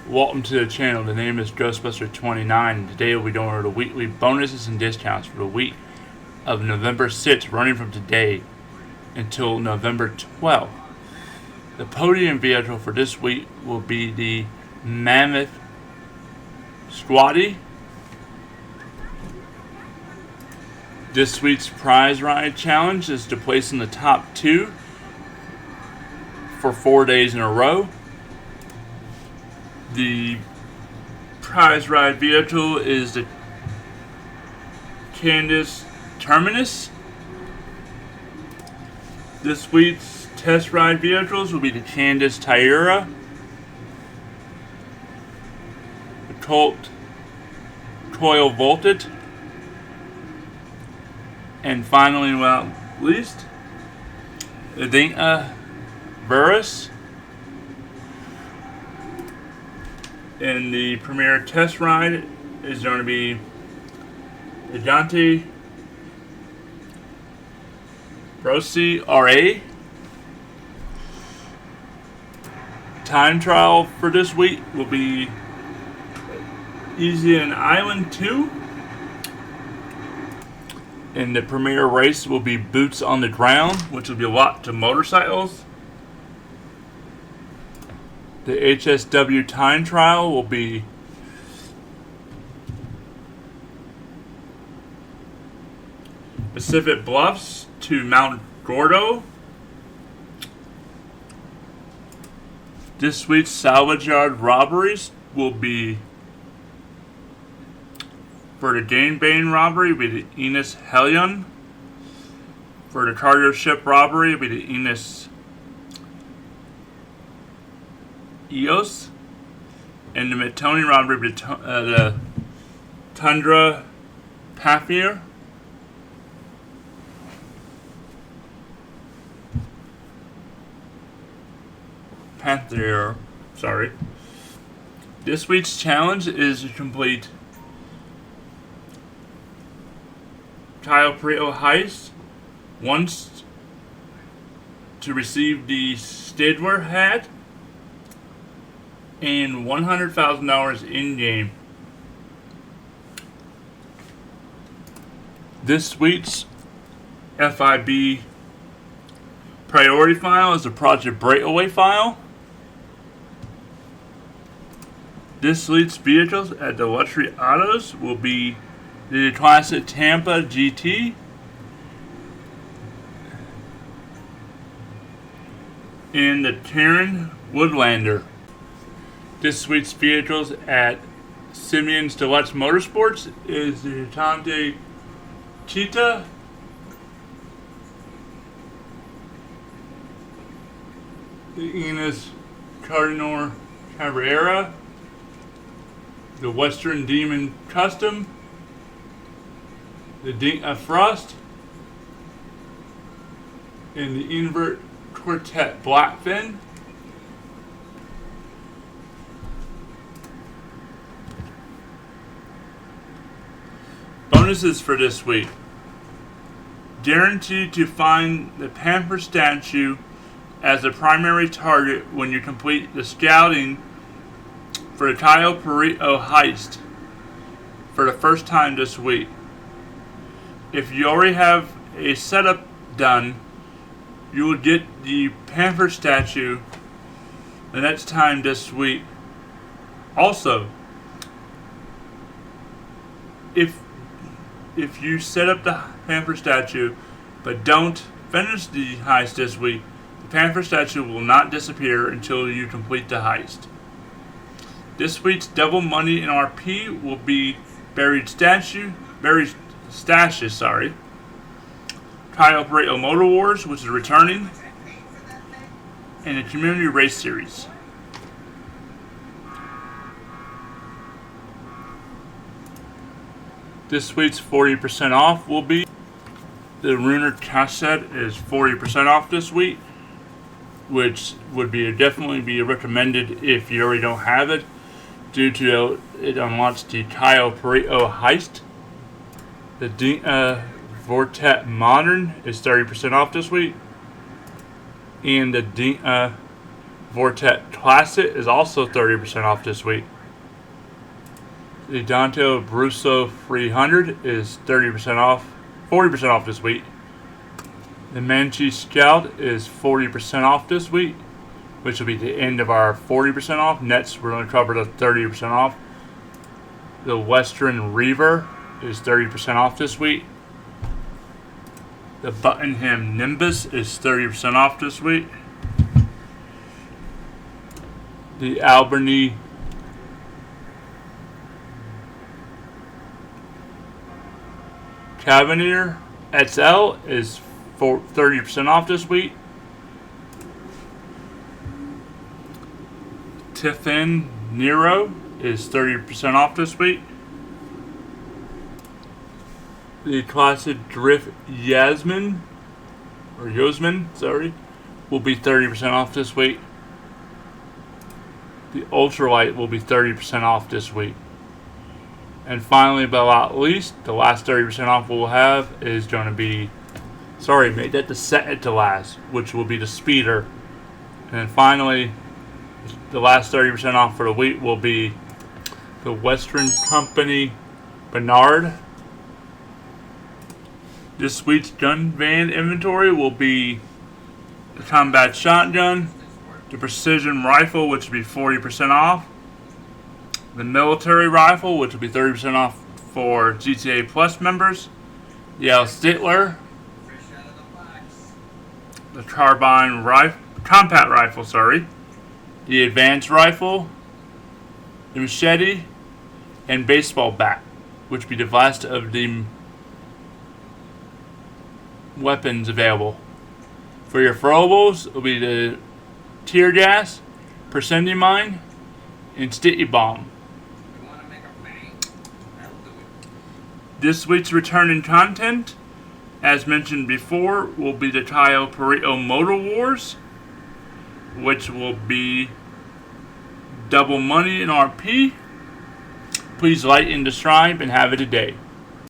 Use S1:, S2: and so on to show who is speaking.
S1: Welcome to the channel. The name is Ghostbuster29, and today we'll be doing the weekly bonuses and discounts for the week of November 6th, running from today until November 12th. The podium vehicle for this week will be the Mammoth Squatty. This week's prize ride challenge is to place in the top 2 for 4 days in a row. The prize ride vehicle is the Candace Terminus. This week's test ride vehicles will be the Candace Tyura, the Colt Coil Voltage, and finally, not least, the Dinka Verus. And the premier test ride is going to be the Dante Rossi RA. Time trial for this week will be Easy and Island 2. And the premier race will be Boots on the Ground, which will be a lot to motorcycles. The HSW time trial will be Pacific Bluffs to Mount Gordo. This week's salvage yard robberies will be, for the Ganebane robbery, will be the Enos Helion. For the cargo ship robbery, will be the Enos Eos, and the Metoni robbery will be the Tundra Panther. Sorry. This week's challenge is to complete Cayo Perico Heist once to receive the Stidler hat and $100,000 in-game. This week's FIB priority file is the Project Breakaway file. This week's vehicles at the Luxury Autos will be the Classic Tampa GT and the Terran Woodlander. This week's vehicles at Simeon's Deluxe Motorsports is the Tante Cheetah, the Enos Cardinal Cabrera, the Western Demon Custom, the Dinka Frost, and the Invert Quartet Blackfin. Bonuses for this week. Guaranteed to find the Panther statue as the primary target when you complete the scouting for the Cayo Perico heist for the first time this week. If you already have a setup done, you will get the Panther statue the next time this week. Also, if you set up the Panther statue but don't finish the heist this week, the Panther statue will not disappear until you complete the heist. This week's double money in RP will be Buried Stashes, Cayo Perico Motor Wars, which is returning, and the Community Race Series. This week's 40% off will be the Ruiner cassette is 40% off this week, which would definitely be recommended if you already don't have it, due to it unlocks the Cayo Perico heist. The Vortet Modern is 30% off this week, and the Vortex Classic is also 30% off this week. The Dante Brusso 300 is 30% off, 40% off this week. The Manchi Scout is 40% off this week, which will be the end of our 40% off. Next, we're going to cover the 30% off. The Western Reaver is 30% off this week. The Buckingham Nimbus is 30% off this week. The Albany Cavalier XL is 30% off this week. Tiffin Nero is 30% off this week. The Classic Drift Yasmin, will be 30% off this week. The Ultralight will be 30% off this week. And finally, but not least, the last 30% off we'll have is going to be, made that the second to last, which will be the Speeder. And then finally, the last 30% off for the week will be the Western Company Bernard. This week's gun van inventory will be the combat shotgun, the precision rifle, which will be 40% off, the military rifle, which will be 30% off for GTA Plus members, the L. Stigler, the compact rifle, the advanced rifle, the machete, and baseball bat, which will be the last of the weapons available. For your throwables, it will be the tear gas, percendium mine, and sticky bomb. This week's returning content, as mentioned before, will be the Caio Perico Motor Wars, which will be double money in RP. Please like and subscribe and have it a day.